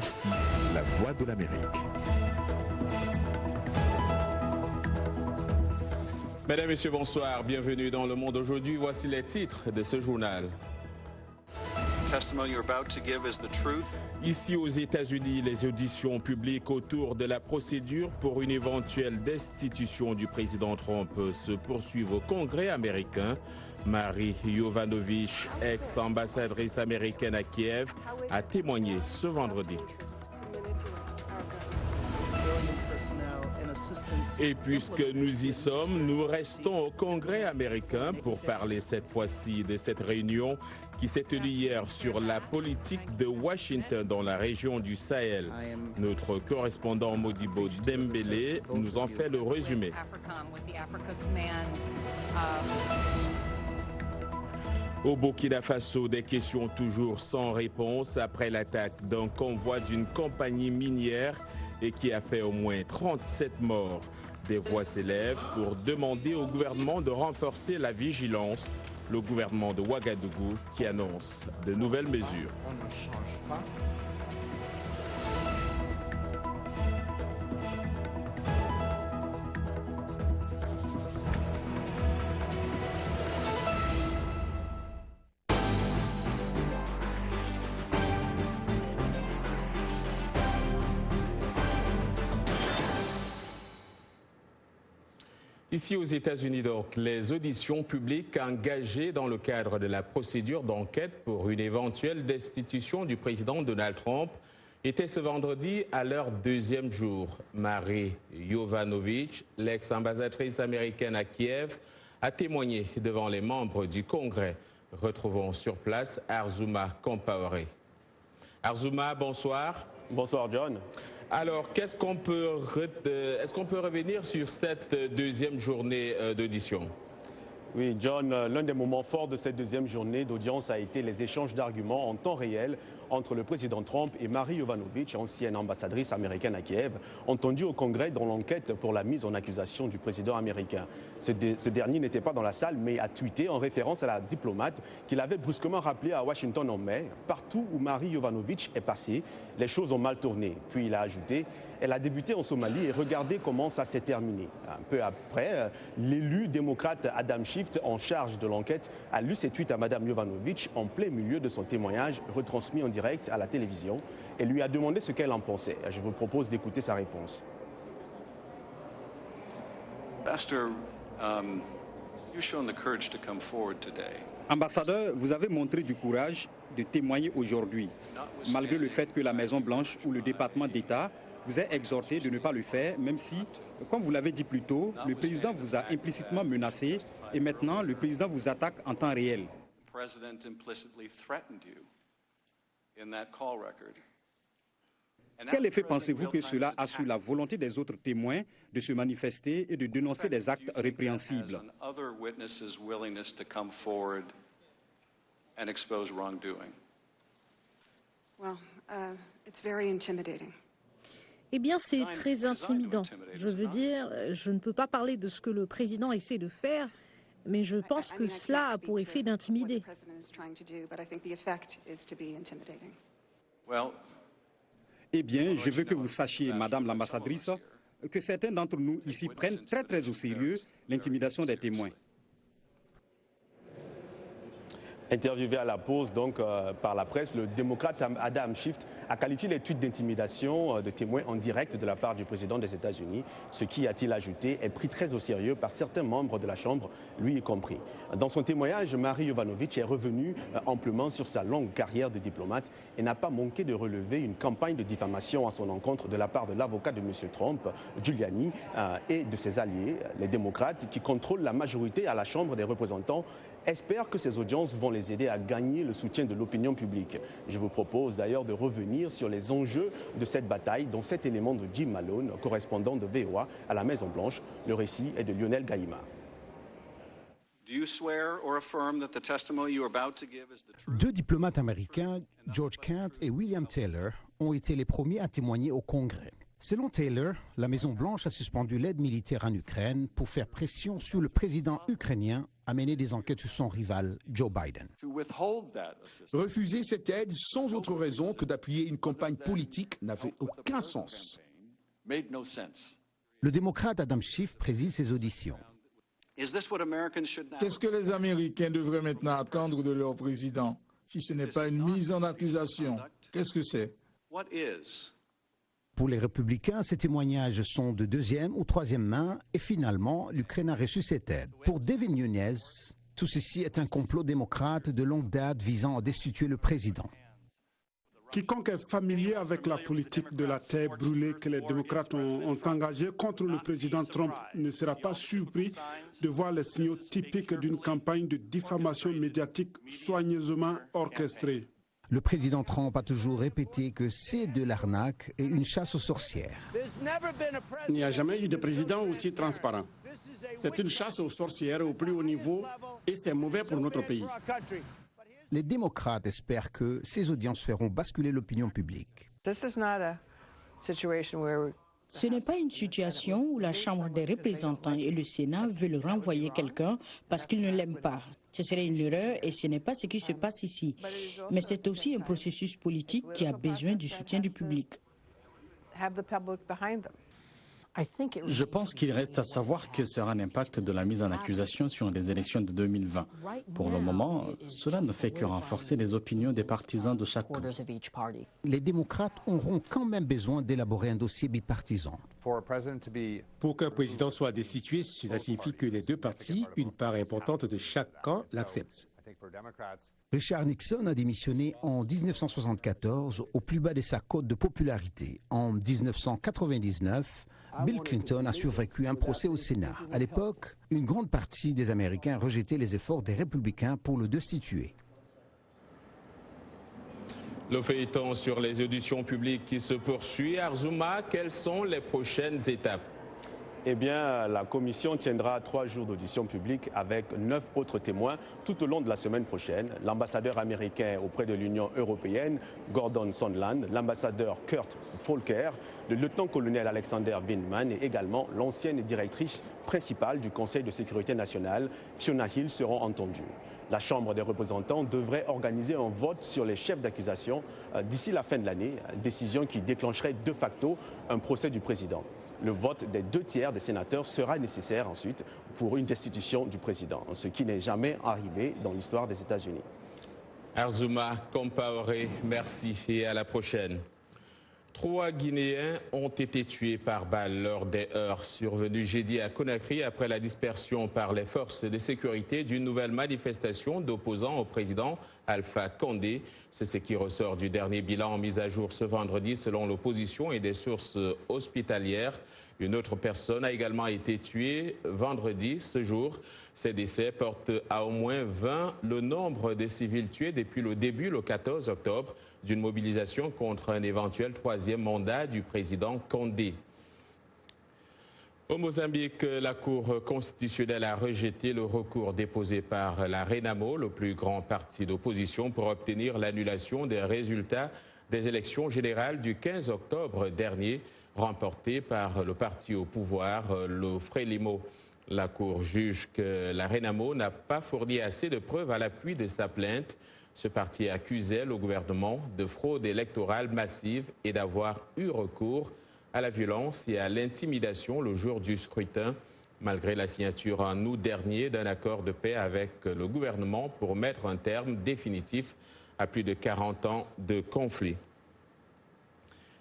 Ici, la voix de l'Amérique. Mesdames, Messieurs, bonsoir. Bienvenue dans Le Monde aujourd'hui. Voici les titres de ce journal. Ici aux États-Unis, les auditions publiques autour de la procédure pour une éventuelle destitution du président Trump se poursuivent au Congrès américain. Marie Yovanovitch, ex-ambassadrice américaine à Kiev, a témoigné ce vendredi. Et puisque nous y sommes, nous restons au Congrès américain pour parler cette fois-ci de cette réunion qui s'est tenue hier sur la politique de Washington dans la région du Sahel. Notre correspondant Modibo Dembélé nous en fait le résumé. Au Burkina Faso, des questions toujours sans réponse après l'attaque d'un convoi d'une compagnie minière et qui a fait au moins 37 morts. Des voix s'élèvent pour demander au gouvernement de renforcer la vigilance. Le gouvernement de Ouagadougou qui annonce de nouvelles mesures. On ne change pas. Ici aux États-Unis, donc, les auditions publiques engagées dans le cadre de la procédure d'enquête pour une éventuelle destitution du président Donald Trump étaient ce vendredi à leur deuxième jour. Marie Yovanovitch, l'ex-ambassadrice américaine à Kiev, a témoigné devant les membres du Congrès. Retrouvons sur place Arzouma Compaoré. Arzouma, bonsoir. Bonsoir, John. Alors, est-ce qu'on peut revenir sur cette deuxième journée d'audition? Oui, John, l'un des moments forts de cette deuxième journée d'audience a été les échanges d'arguments en temps réel entre le président Trump et Marie Yovanovitch, ancienne ambassadrice américaine à Kiev, entendue au Congrès dans l'enquête pour la mise en accusation du président américain. Ce dernier n'était pas dans la salle, mais a tweeté en référence à la diplomate qu'il avait brusquement rappelée à Washington en mai. Partout où Marie Yovanovitch est passée, les choses ont mal tourné. Puis il a ajouté: elle a débuté en Somalie et regardez comment ça s'est terminé. Un peu après, l'élu démocrate Adam Schiff, en charge de l'enquête, a lu ses tweets à Mme Yovanovitch en plein milieu de son témoignage retransmis en direct à la télévision et lui a demandé ce qu'elle en pensait. Je vous propose d'écouter sa réponse. Ambassadeur, vous avez montré du courage de témoigner aujourd'hui, malgré le fait que la Maison-Blanche ou le département d'État vous a exhorté de ne pas le faire, même si, comme vous l'avez dit plus tôt, le président vous a implicitement menacé et maintenant le président vous attaque en temps réel. Quel effet pensez-vous que cela a sur la volonté des autres témoins de se manifester et de dénoncer des actes répréhensibles? Eh bien, c'est très intimidant. Je veux dire, je ne peux pas parler de ce que le président essaie de faire, mais je pense que cela a pour effet d'intimider. Eh bien, je veux que vous sachiez, Madame l'ambassadrice, que certains d'entre nous ici prennent très au sérieux l'intimidation des témoins. Interviewé à la pause donc par la presse, le démocrate Adam Schiff a qualifié les tweets d'intimidation de témoins en direct de la part du président des États-Unis, ce qui, a-t-il ajouté, est pris très au sérieux par certains membres de la Chambre, lui y compris. Dans son témoignage, Marie Yovanovitch est revenue amplement sur sa longue carrière de diplomate et n'a pas manqué de relever une campagne de diffamation à son encontre de la part de l'avocat de M. Trump, Giuliani, et de ses alliés, les démocrates, qui contrôlent la majorité à la Chambre des représentants, espèrent que ces audiences vont les aider à gagner le soutien de l'opinion publique. Je vous propose d'ailleurs de revenir sur les enjeux de cette bataille, dont cet élément de Jim Malone, correspondant de VOA à la Maison-Blanche. Le récit est de Lionel Gaïma. Deux diplomates américains, George Kent et William Taylor, ont été les premiers à témoigner au Congrès. Selon Taylor, la Maison-Blanche a suspendu l'aide militaire en Ukraine pour faire pression sur le président ukrainien à mener des enquêtes sur son rival, Joe Biden. Refuser cette aide sans autre raison que d'appuyer une campagne politique n'avait aucun sens. Le démocrate Adam Schiff préside ces auditions. Qu'est-ce que les Américains devraient maintenant attendre de leur président? Si ce n'est pas une mise en accusation, qu'est-ce que c'est? Pour les républicains, ces témoignages sont de deuxième ou troisième main et finalement, l'Ukraine a reçu cette aide. Pour Devin Nunes, tout ceci est un complot démocrate de longue date visant à destituer le président. Quiconque est familier avec la politique de la terre brûlée que les démocrates ont engagée contre le président Trump ne sera pas surpris de voir les signaux typiques d'une campagne de diffamation médiatique soigneusement orchestrée. Le président Trump a toujours répété que c'est de l'arnaque et une chasse aux sorcières. Il n'y a jamais eu de président aussi transparent. C'est une chasse aux sorcières au plus haut niveau et c'est mauvais pour notre pays. Les démocrates espèrent que ces audiences feront basculer l'opinion publique. Ce n'est pas une situation où la Chambre des représentants et le Sénat veulent renvoyer quelqu'un parce qu'ils ne l'aiment pas. Ce serait une erreur et ce n'est pas ce qui se passe ici. Mais c'est aussi un processus politique qui a besoin du soutien du public. Je pense qu'il reste à savoir quel sera l'impact de la mise en accusation sur les élections de 2020. Pour le moment, cela ne fait que renforcer les opinions des partisans de chaque camp. Les démocrates auront quand même besoin d'élaborer un dossier bipartisan. Pour qu'un président soit destitué, cela signifie que les deux partis, une part importante de chaque camp, l'acceptent. Richard Nixon a démissionné en 1974 au plus bas de sa cote de popularité. En 1999, Bill Clinton a survécu un procès au Sénat. À l'époque, une grande partie des Américains rejetaient les efforts des républicains pour le destituer. Le feuilleton sur les auditions publiques qui se poursuit. Arzouma, quelles sont les prochaines étapes? Eh bien, la commission tiendra 3 jours d'audition publique avec 9 autres témoins tout au long de la semaine prochaine. L'ambassadeur américain auprès de l'Union européenne, Gordon Sondland, l'ambassadeur Kurt Volker, le lieutenant-colonel Alexander Vindman et également l'ancienne directrice principale du Conseil de sécurité nationale, Fiona Hill, seront entendus. La Chambre des représentants devrait organiser un vote sur les chefs d'accusation d'ici la fin de l'année, décision qui déclencherait de facto un procès du président. Le vote des 2/3 des sénateurs sera nécessaire ensuite pour une destitution du président, ce qui n'est jamais arrivé dans l'histoire des États-Unis. Arzouma Compaoré, merci et à la prochaine. 3 Guinéens ont été tués par balle lors des heurts survenus jeudi à Conakry après la dispersion par les forces de sécurité d'une nouvelle manifestation d'opposants au président Alpha Condé. C'est ce qui ressort du dernier bilan mis à jour ce vendredi selon l'opposition et des sources hospitalières. Une autre personne a également été tuée vendredi ce jour. Ces décès portent à au moins 20 le nombre de civils tués depuis le début, le 14 octobre, d'une mobilisation contre un éventuel 3e mandat du président Condé. Au Mozambique, la Cour constitutionnelle a rejeté le recours déposé par la Renamo, le plus grand parti d'opposition, pour obtenir l'annulation des résultats des élections générales du 15 octobre dernier, remportées par le parti au pouvoir, le Frelimo. La Cour juge que la Renamo n'a pas fourni assez de preuves à l'appui de sa plainte. Ce parti accusait le gouvernement de fraude électorale massive et d'avoir eu recours à la violence et à l'intimidation le jour du scrutin, malgré la signature en août dernier d'un accord de paix avec le gouvernement pour mettre un terme définitif à plus de 40 ans de conflit.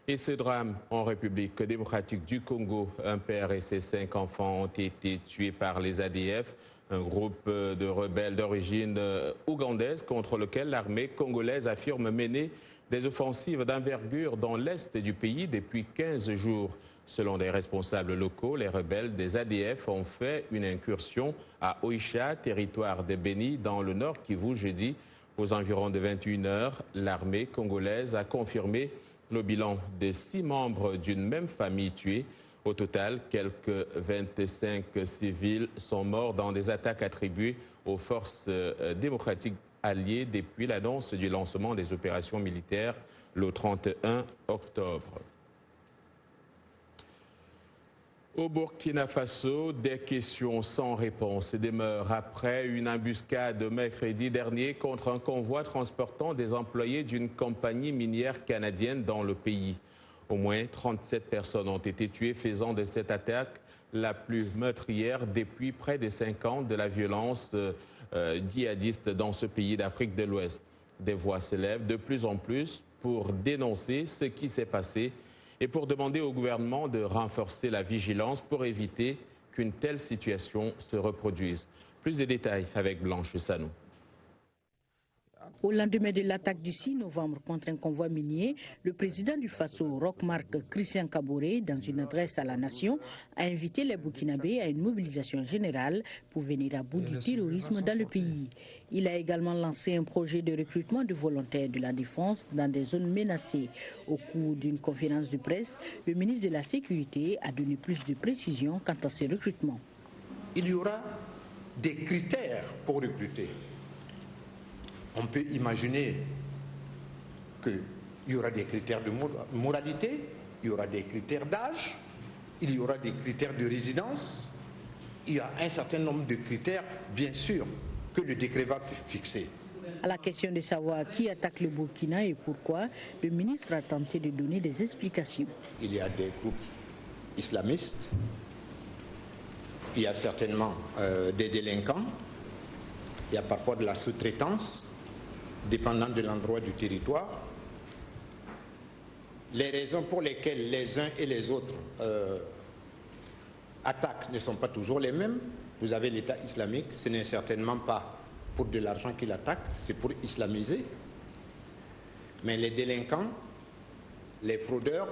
Et ce drame en République démocratique du Congo, un père et ses 5 enfants ont été tués par les ADF, un groupe de rebelles d'origine ougandaise contre lequel l'armée congolaise affirme mener des offensives d'envergure dans l'est du pays depuis 15 jours. Selon des responsables locaux, les rebelles des ADF ont fait une incursion à Oicha, territoire de Beni, dans le nord Kivu, jeudi. Aux environs de 21 h, l'armée congolaise a confirmé le bilan de 6 membres d'une même famille tués. Au total, quelques 25 civils sont morts dans des attaques attribuées aux forces démocratiques alliées depuis l'annonce du lancement des opérations militaires le 31 octobre. Au Burkina Faso, des questions sans réponse demeurent après une embuscade mercredi dernier contre un convoi transportant des employés d'une compagnie minière canadienne dans le pays. Au moins 37 personnes ont été tuées, faisant de cette attaque la plus meurtrière depuis près de 5 ans de la violence djihadiste dans ce pays d'Afrique de l'Ouest. Des voix s'élèvent de plus en plus pour dénoncer ce qui s'est passé et pour demander au gouvernement de renforcer la vigilance pour éviter qu'une telle situation se reproduise. Plus de détails avec Blanche Sanou. Au lendemain de l'attaque du 6 novembre contre un convoi minier, le président du Faso, Roch-Marc Christian Kaboré, dans une adresse à la nation, a invité les Burkinabés à une mobilisation générale pour venir à bout du terrorisme dans le pays. Il a également lancé un projet de recrutement de volontaires de la défense dans des zones menacées. Au cours d'une conférence de presse, le ministre de la Sécurité a donné plus de précisions quant à ces recrutements. Il y aura des critères pour recruter. On peut imaginer qu'il y aura des critères de moralité, il y aura des critères d'âge, il y aura des critères de résidence. Il y a un certain nombre de critères, bien sûr, que le décret va fixer. À la question de savoir qui attaque le Burkina et pourquoi, le ministre a tenté de donner des explications. Il y a des groupes islamistes, il y a certainement des délinquants, il y a parfois de la sous-traitance, dépendant de l'endroit du territoire. Les raisons pour lesquelles les uns et les autres attaquent ne sont pas toujours les mêmes. Vous avez l'État islamique, ce n'est certainement pas pour de l'argent qu'il attaque, c'est pour islamiser. Mais les délinquants, les fraudeurs,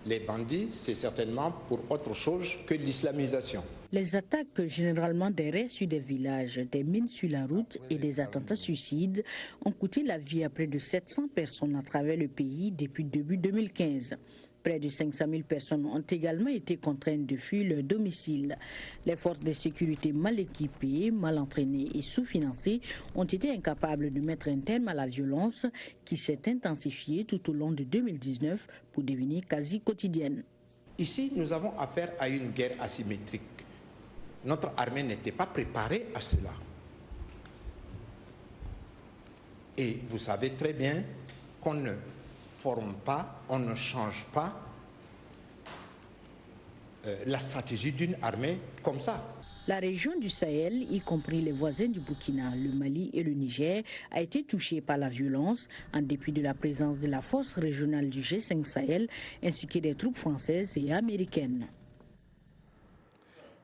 les bandits, c'est certainement pour autre chose que l'islamisation. Les attaques, généralement des raids sur des villages, des mines sur la route et des attentats suicides, ont coûté la vie à près de 700 personnes à travers le pays depuis début 2015. Près de 500 000 personnes ont également été contraintes de fuir leur domicile. Les forces de sécurité mal équipées, mal entraînées et sous-financées ont été incapables de mettre un terme à la violence qui s'est intensifiée tout au long de 2019 pour devenir quasi quotidienne. Ici, nous avons affaire à une guerre asymétrique. Notre armée n'était pas préparée à cela. Et vous savez très bien qu'on ne forme pas, on ne change pas la stratégie d'une armée comme ça. La région du Sahel, y compris les voisins du Burkina, le Mali et le Niger, a été touchée par la violence en dépit de la présence de la force régionale du G5 Sahel ainsi que des troupes françaises et américaines.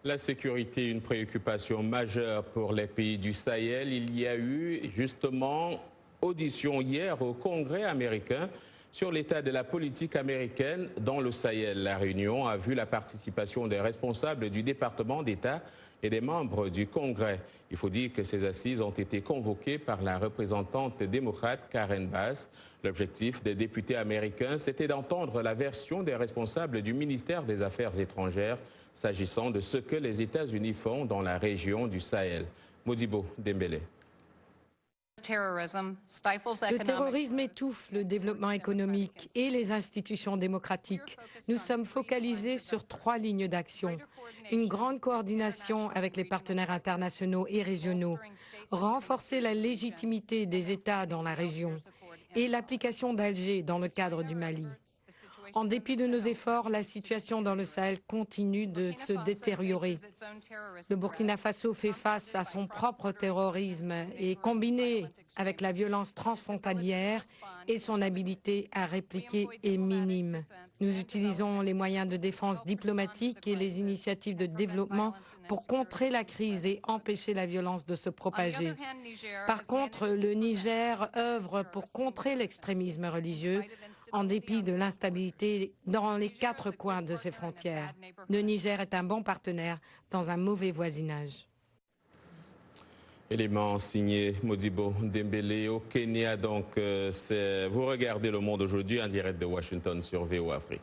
La sécurité, une préoccupation majeure pour les pays du Sahel. Il y a eu justement audition hier au Congrès américain sur l'état de la politique américaine dans le Sahel. La réunion a vu la participation des responsables du département d'État et des membres du Congrès. Il faut dire que ces assises ont été convoquées par la représentante démocrate Karen Bass. L'objectif des députés américains, c'était d'entendre la version des responsables du ministère des Affaires étrangères s'agissant de ce que les États-Unis font dans la région du Sahel. Modibo Dembélé. Le terrorisme étouffe le développement économique et les institutions démocratiques. Nous sommes focalisés sur 3 lignes d'action. Une grande coordination avec les partenaires internationaux et régionaux, renforcer la légitimité des États dans la région et l'application d'Alger dans le cadre du Mali. En dépit de nos efforts, la situation dans le Sahel continue de se détériorer. Le Burkina Faso fait face à son propre terrorisme et combiné avec la violence transfrontalière et son habilité à répliquer est minime. Nous utilisons les moyens de défense diplomatique et les initiatives de développement pour contrer la crise et empêcher la violence de se propager. Par contre, le Niger œuvre pour contrer l'extrémisme religieux en dépit de l'instabilité dans les 4 coins de ses frontières. Le Niger est un bon partenaire dans un mauvais voisinage. Élément signé Modibo Dembélé au Kenya. Donc, vous regardez Le Monde aujourd'hui en direct de Washington sur VOA Afrique.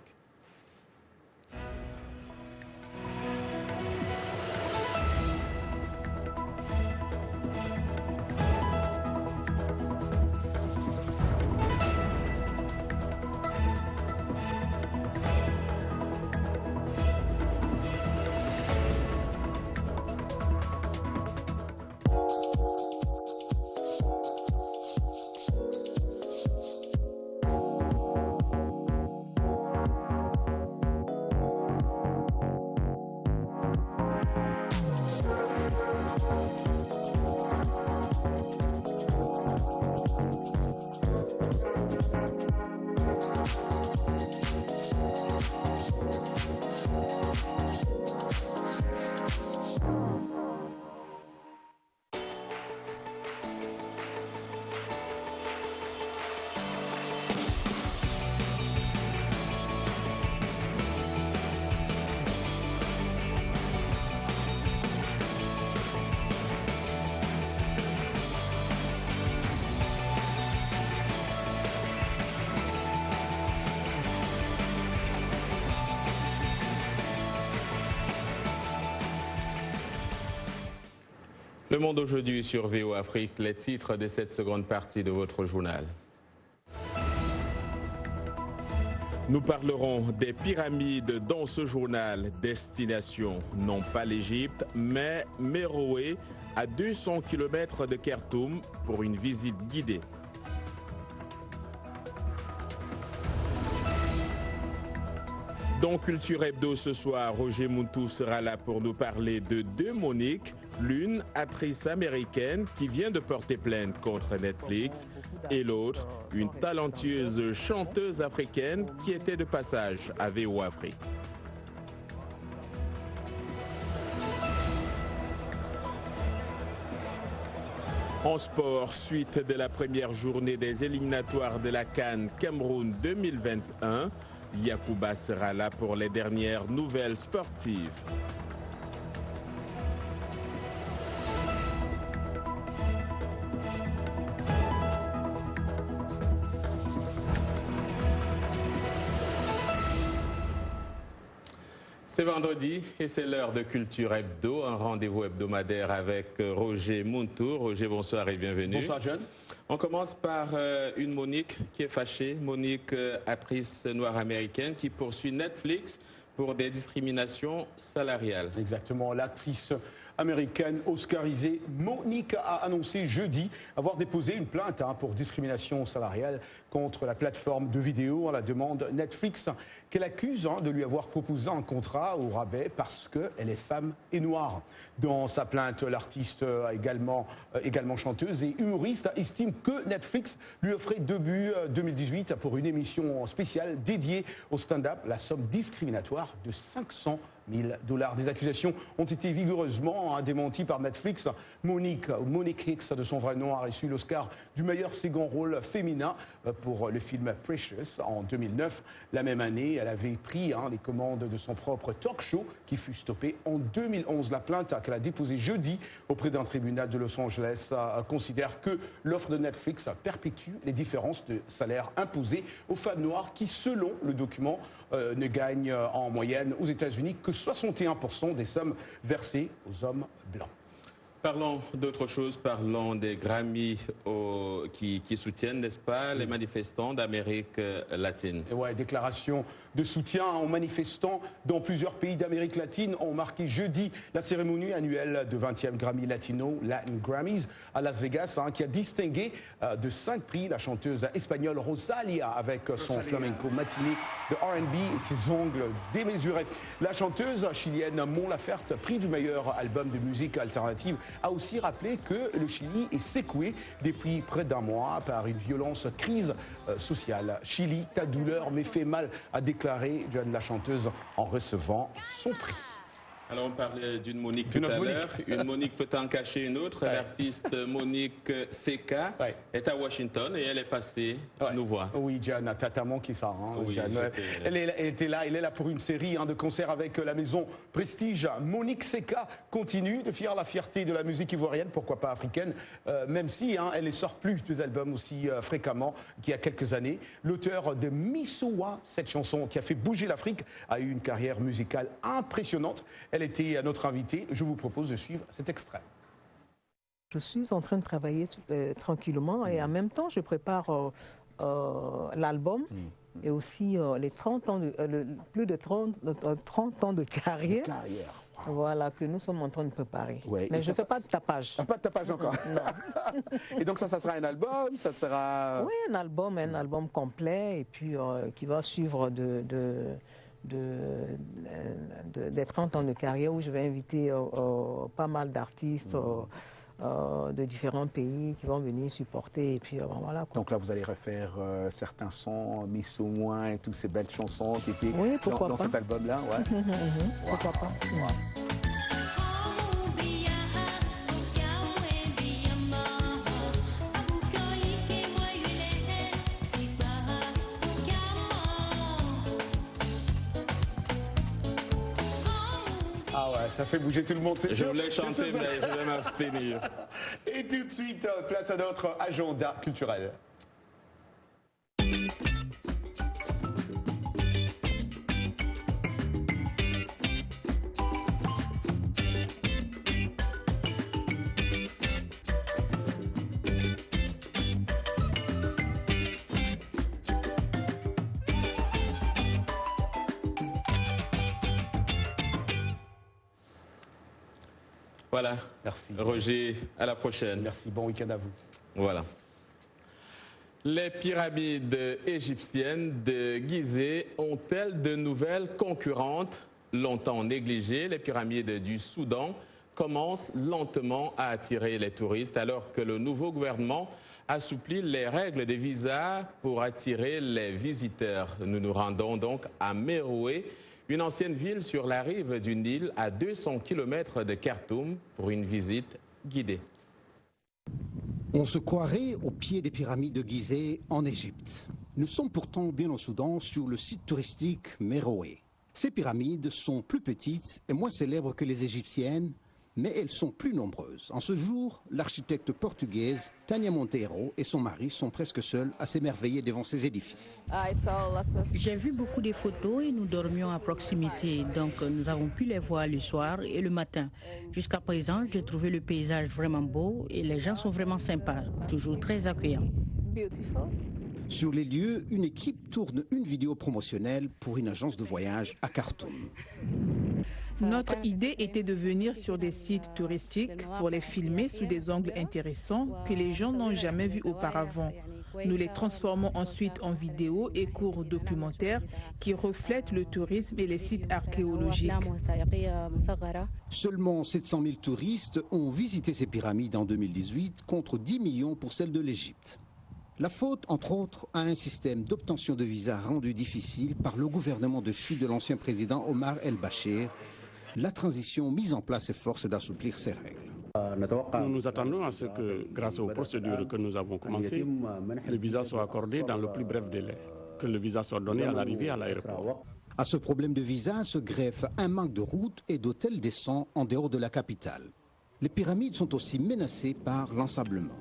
Le Monde aujourd'hui sur VO Afrique, les titres de cette seconde partie de votre journal. Nous parlerons des pyramides dans ce journal. Destination, non pas l'Égypte, mais Méroé, à 200 km de Khartoum, pour une visite guidée. Dans Culture Hebdo ce soir, Roger Muntu sera là pour nous parler de deux Moniques, l'une actrice américaine qui vient de porter plainte contre Netflix et l'autre une talentueuse chanteuse africaine qui était de passage à VO Afrique. En sport, suite de la première journée des éliminatoires de la CAN Cameroun 2021, Yacouba sera là pour les dernières nouvelles sportives. C'est vendredi et c'est l'heure de Culture Hebdo, un rendez-vous hebdomadaire avec Roger Muntu. Roger, bonsoir et bienvenue. Bonsoir, John. On commence par une Monique qui est fâchée. Monique, actrice noire américaine qui poursuit Netflix pour des discriminations salariales. Exactement. L'actrice américaine oscarisée Monique a annoncé jeudi avoir déposé une plainte pour discrimination salariale contre la plateforme de vidéo à la demande Netflix, qu'elle accuse de lui avoir proposé un contrat au rabais parce qu'elle est femme et noire. Dans sa plainte, l'artiste, également chanteuse et humoriste, estime que Netflix lui offrait début 2018 pour une émission spéciale dédiée au stand-up la somme discriminatoire de $500 000. Des accusations ont été vigoureusement démenties par Netflix. Monique Hicks, de son vrai nom, a reçu l'Oscar du meilleur second rôle féminin pour le film Precious en 2009. La même année, elle avait pris les commandes de son propre talk show qui fut stoppé en 2011. La plainte qu'elle a déposée jeudi auprès d'un tribunal de Los Angeles considère que l'offre de Netflix perpétue les différences de salaire imposées aux femmes noires qui, selon le document, ne gagnent en moyenne aux États-Unis que 61% des sommes versées aux hommes blancs. Parlons d'autre chose, parlons des Grammy qui soutiennent, n'est-ce pas, les manifestants d'Amérique latine. Ouais, déclaration de soutien aux manifestants dans plusieurs pays d'Amérique latine ont marqué jeudi la cérémonie annuelle de 20e Grammy Latino, Latin Grammys, à Las Vegas, qui a distingué de 5 prix la chanteuse espagnole Rosalía avec son flamenco matiné de R&B et ses ongles démesurés. La chanteuse chilienne Mon Laferte, prix du meilleur album de musique alternative, a aussi rappelé que le Chili est secoué depuis près d'un mois par une violente crise sociale. Chili, ta douleur m'est fait mal, a déclaré John, la chanteuse, en recevant son prix. Alors on parlait d'une Monique tout à l'heure. Une Monique peut en cacher une autre. Ouais. L'artiste Monique Seka est à Washington et elle est passée nous voir. Oui, John, t'as manqué ça. Oui, elle était là. Elle est là pour une série de concerts avec la maison Prestige. Monique Seka continue de faire la fierté de la musique ivoirienne, pourquoi pas africaine, même si elle ne sort plus des albums aussi fréquemment qu'il y a quelques années. L'auteur de Missoua, cette chanson qui a fait bouger l'Afrique, a eu une carrière musicale impressionnante. Elle était notre invitée. Je vous propose de suivre cet extrait. Je suis en train de travailler tranquillement et en même temps, je prépare l'album et aussi les 30 ans plus de 30 ans de carrière. Voilà, que nous sommes en train de préparer. Ouais. Mais je ne fais pas de tapage. Pas de tapage encore. Non. Et donc ça sera un album, ça sera... Oui, un album complet et puis qui va suivre des 30 ans de carrière où je vais inviter pas mal d'artistes de différents pays qui vont venir supporter et puis voilà. Quoi. Donc là vous allez refaire certains sons, Miss au moins et toutes ces belles chansons qui étaient dans cet album-là. Ouais. Pourquoi pas. Ça fait bouger tout le monde, c'est chaud. Je voulais chanter, mais je vais m'abstenir. Et tout de suite, place à notre agenda culturel. Voilà. Merci. Roger, à la prochaine. Merci, bon week-end à vous. Voilà. Les pyramides égyptiennes de Gizeh ont-elles de nouvelles concurrentes? Longtemps négligées, les pyramides du Soudan commencent lentement à attirer les touristes alors que le nouveau gouvernement assouplit les règles des visas pour attirer les visiteurs. Nous nous rendons donc à Meroé, une ancienne ville sur la rive du Nil à 200 km de Khartoum pour une visite guidée. On se croirait au pied des pyramides de Gizeh en Égypte. Nous sommes pourtant bien au Soudan sur le site touristique Meroé. Ces pyramides sont plus petites et moins célèbres que les égyptiennes, mais elles sont plus nombreuses. En ce jour, l'architecte portugaise Tânia Monteiro et son mari sont presque seuls à s'émerveiller devant ces édifices. J'ai vu beaucoup de photos et nous dormions à proximité, donc nous avons pu les voir le soir et le matin. Jusqu'à présent, j'ai trouvé le paysage vraiment beau et les gens sont vraiment sympas, toujours très accueillants. Sur les lieux, une équipe tourne une vidéo promotionnelle pour une agence de voyage à Khartoum. Notre idée était de venir sur des sites touristiques pour les filmer sous des angles intéressants que les gens n'ont jamais vus auparavant. Nous les transformons ensuite en vidéos et courts documentaires qui reflètent le tourisme et les sites archéologiques. Seulement 700 000 touristes ont visité ces pyramides en 2018 contre 10 millions pour celles de l'Égypte. La faute, entre autres, à un système d'obtention de visa rendu difficile par le gouvernement de chute de l'ancien président Omar el-Bashir. La transition mise en place efforce d'assouplir ces règles. Nous nous attendons à ce que, grâce aux procédures que nous avons commencées, les visas soient accordés dans le plus bref délai, que le visa soit donné à l'arrivée à l'aéroport. À ce problème de visa se greffe un manque de routes et d'hôtels décents en dehors de la capitale. Les pyramides sont aussi menacées par l'ensablement.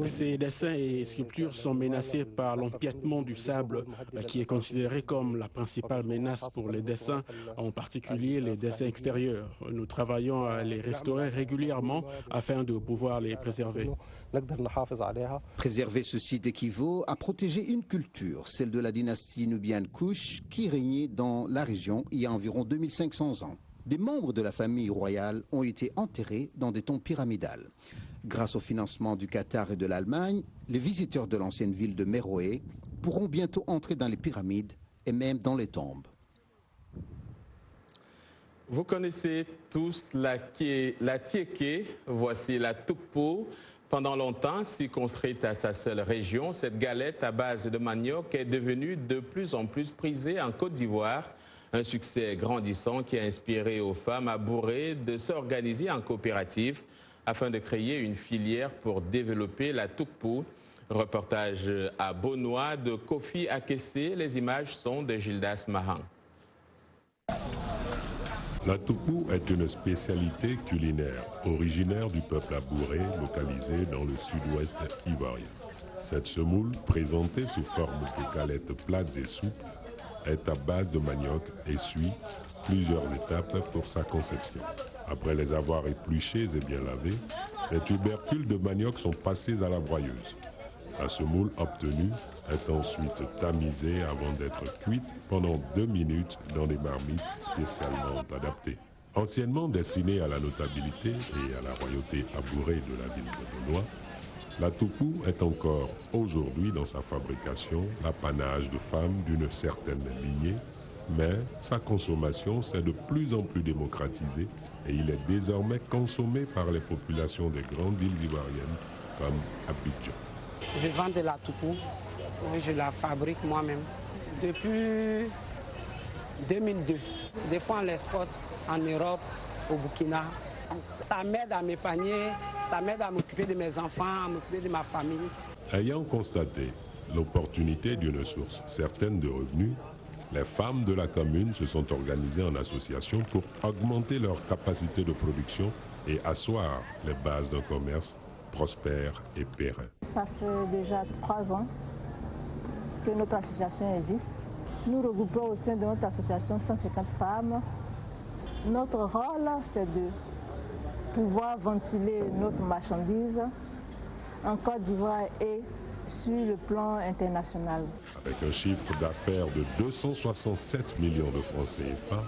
Ces dessins et sculptures sont menacés par l'empiètement du sable, qui est considéré comme la principale menace pour les dessins, en particulier les dessins extérieurs. Nous travaillons à les restaurer régulièrement afin de pouvoir les préserver. Préserver ce site équivaut à protéger une culture, celle de la dynastie nubienne Kush, qui régnait dans la région il y a environ 2500 ans. Des membres de la famille royale ont été enterrés dans des tombes pyramidales. Grâce au financement du Qatar et de l'Allemagne, les visiteurs de l'ancienne ville de Meroé pourront bientôt entrer dans les pyramides et même dans les tombes. Vous connaissez tous la tiéké, voici la toukpo. Pendant longtemps, circonscrite à sa seule région, cette galette à base de manioc est devenue de plus en plus prisée en Côte d'Ivoire. Un succès grandissant qui a inspiré aux femmes à Bourré de s'organiser en coopérative afin de créer une filière pour développer la toukpo. Reportage à Beaunois de Kofi Akessé. Les images sont de Gildas Mahan. La toukpo est une spécialité culinaire originaire du peuple abouré localisé dans le sud-ouest ivoirien. Cette semoule, présentée sous forme de galettes plates et souples, est à base de manioc et suit plusieurs étapes pour sa conception. Après les avoir épluchés et bien lavés, les tubercules de manioc sont passés à la broyeuse. La semoule obtenue est ensuite tamisée avant d'être cuite pendant 2 minutes dans des marmites spécialement adaptées. Anciennement destinée à la notabilité et à la royauté abourée de la ville de Beaunois, la toukpo est encore aujourd'hui dans sa fabrication l'apanage de femmes d'une certaine lignée, mais sa consommation s'est de plus en plus démocratisée et il est désormais consommé par les populations des grandes villes ivoiriennes comme Abidjan. Je vends de la toukpo, je la fabrique moi-même depuis 2002. Des fois on l'exporte en Europe, au Burkina. Ça m'aide à m'épargner, ça m'aide à m'occuper de mes enfants, à m'occuper de ma famille. Ayant constaté l'opportunité d'une source certaine de revenus, les femmes de la commune se sont organisées en association pour augmenter leur capacité de production et asseoir les bases d'un commerce prospère et périn. Ça fait déjà 3 ans que notre association existe. Nous regroupons au sein de notre association 150 femmes. Notre rôle, c'est de pouvoir ventiler notre marchandise en Côte d'Ivoire et sur le plan international. Avec un chiffre d'affaires de 267 millions de francs CFA,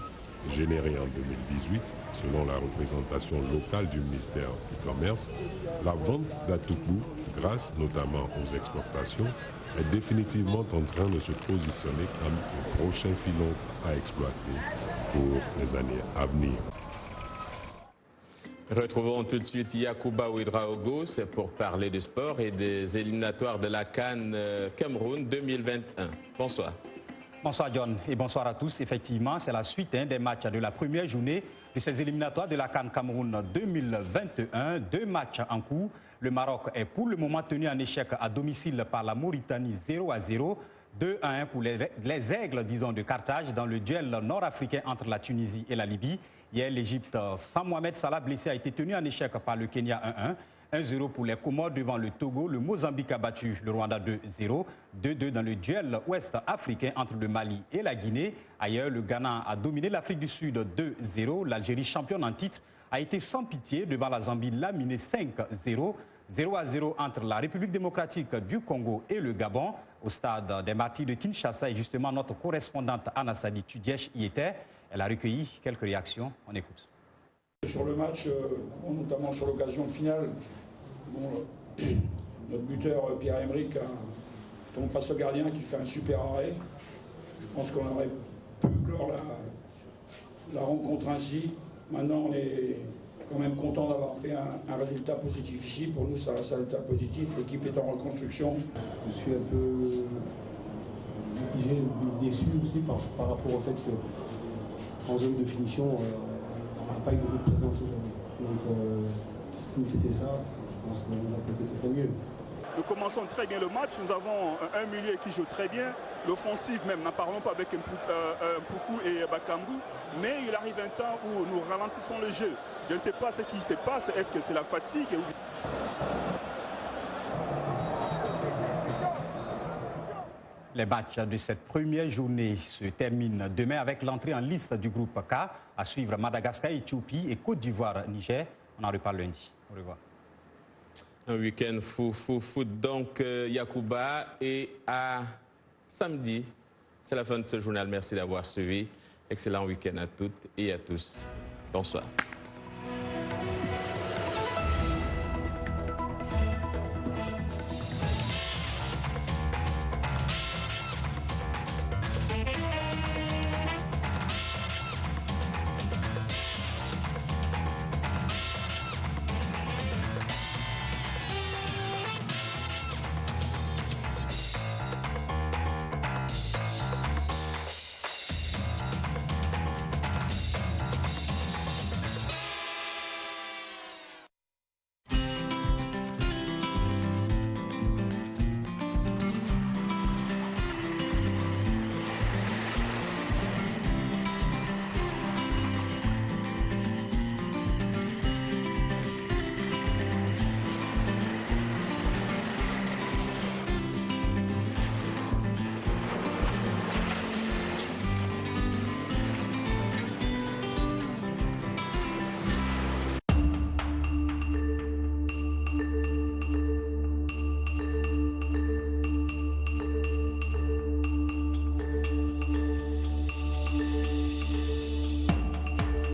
générés en 2018, selon la représentation locale du ministère du Commerce, la vente d'Atoubou, grâce notamment aux exportations, est définitivement en train de se positionner comme un prochain filon à exploiter pour les années à venir. Retrouvons tout de suite Yacouba Ouedraogo, c'est pour parler du sport et des éliminatoires de la CAN Cameroun 2021. Bonsoir. Bonsoir John et bonsoir à tous. Effectivement, c'est la suite des matchs de la première journée de ces éliminatoires de la CAN Cameroun 2021. 2 matchs en cours. Le Maroc est pour le moment tenu en échec à domicile par la Mauritanie 0-0. 2-1 pour les aigles, disons, de Carthage dans le duel nord-africain entre la Tunisie et la Libye. Hier, l'Égypte, sans Mohamed Salah blessé, a été tenu en échec par le Kenya 1-1. 1-0 pour les Comores devant le Togo. Le Mozambique a battu le Rwanda 2-0. 2-2 dans le duel ouest-africain entre le Mali et la Guinée. Ailleurs, le Ghana a dominé l'Afrique du Sud 2-0. L'Algérie, championne en titre, a été sans pitié devant la Zambie laminée 5-0. 0-0 entre la République démocratique du Congo et le Gabon. Au stade des Martyrs de Kinshasa, et justement notre correspondante Anna Sadi Tudiesh y était. Elle a recueilli quelques réactions. On écoute. Sur le match, notamment sur l'occasion finale, notre buteur Pierre-Emerick tombe face au gardien qui fait un super arrêt. Je pense qu'on aurait pu clore la rencontre ainsi. Maintenant, on est quand même content d'avoir fait un résultat positif ici. Pour nous, c'est un résultat positif. L'équipe est en reconstruction. Je suis un peu mitigé, déçu aussi par rapport au fait qu'en zone de finition, on n'a pas eu beaucoup de présence aujourd'hui. Donc, si c'était ça, je pense qu'on a peut-être fait mieux. Nous commençons très bien le match, nous avons un milieu qui joue très bien, l'offensive même, n'en parlons pas avec Mpoukou et Bakambu, mais il arrive un temps où nous ralentissons le jeu. Je ne sais pas ce qui se passe, est-ce que c'est la fatigue Les matchs de cette première journée se terminent demain avec l'entrée en liste du groupe K, à suivre Madagascar, Éthiopie et Côte d'Ivoire, Niger. On en reparle lundi. Au revoir. Un week-end foot donc Yacouba, et à samedi, c'est la fin de ce journal. Merci d'avoir suivi. Excellent week-end à toutes et à tous. Bonsoir.